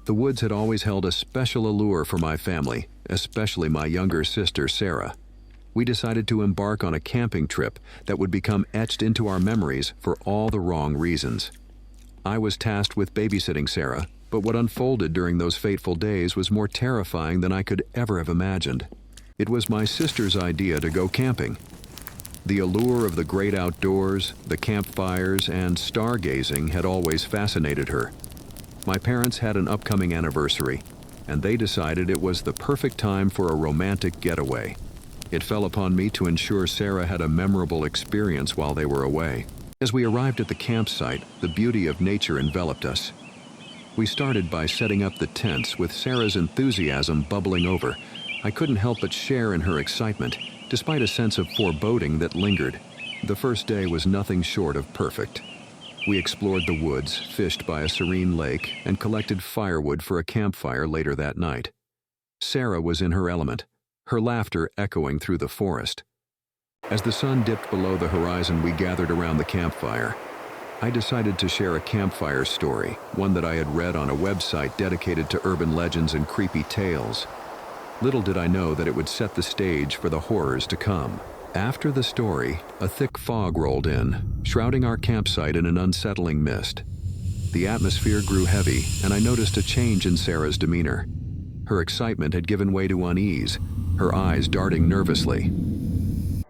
The woods had always held a special allure for my family, especially my younger sister, Sarah. We decided to embark on a camping trip that would become etched into our memories for all the wrong reasons. I was tasked with babysitting Sarah, but what unfolded during those fateful days was more terrifying than I could ever have imagined. It was my sister's idea to go camping. The allure of the great outdoors, the campfires, and stargazing had always fascinated her. My parents had an upcoming anniversary, and they decided it was the perfect time for a romantic getaway. It fell upon me to ensure Sarah had a memorable experience while they were away. As we arrived at the campsite, the beauty of nature enveloped us. We started by setting up the tents, with Sarah's enthusiasm bubbling over. I couldn't help but share in her excitement, despite a sense of foreboding that lingered. The first day was nothing short of perfect. We explored the woods, fished by a serene lake, and collected firewood for a campfire later that night. Sarah was in her element, her laughter echoing through the forest. As the sun dipped below the horizon, we gathered around the campfire. I decided to share a campfire story, one that I had read on a website dedicated to urban legends and creepy tales. Little did I know that it would set the stage for the horrors to come. After the story, a thick fog rolled in, shrouding our campsite in an unsettling mist. The atmosphere grew heavy, and I noticed a change in Sarah's demeanor. Her excitement had given way to unease, her eyes darting nervously.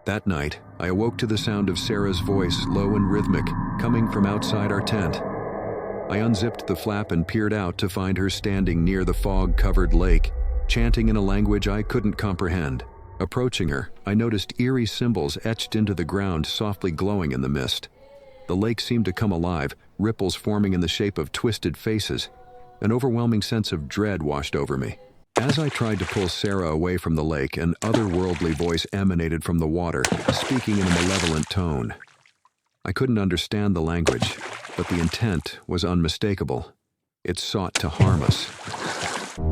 That night, I awoke to the sound of Sarah's voice, low and rhythmic, coming from outside our tent. I unzipped the flap and peered out to find her standing near the fog-covered lake, chanting in a language I couldn't comprehend. Approaching her, I noticed eerie symbols etched into the ground, softly glowing in the mist. The lake seemed to come alive, ripples forming in the shape of twisted faces. An overwhelming sense of dread washed over me. As I tried to pull Sarah away from the lake, an otherworldly voice emanated from the water, speaking in a malevolent tone. I couldn't understand the language, but the intent was unmistakable. It sought to harm us.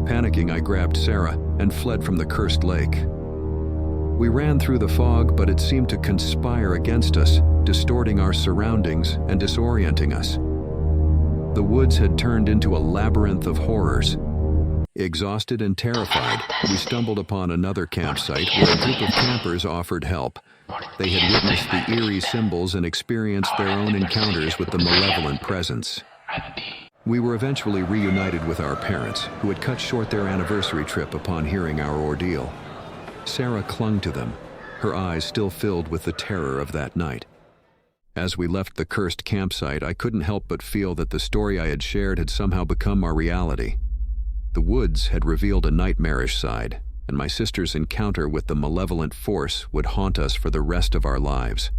Panicking, I grabbed Sarah and fled from the cursed lake. We ran through the fog, but it seemed to conspire against us, distorting our surroundings and disorienting us. The woods had turned into a labyrinth of horrors. Exhausted and terrified, we stumbled upon another campsite where a group of campers offered help. They had witnessed the eerie symbols and experienced their own encounters with the malevolent presence. We were eventually reunited with our parents, who had cut short their anniversary trip upon hearing our ordeal. Sarah clung to them, her eyes still filled with the terror of that night. As we left the cursed campsite, I couldn't help but feel that the story I had shared had somehow become our reality. The woods had revealed a nightmarish side, and my sister's encounter with the malevolent force would haunt us for the rest of our lives.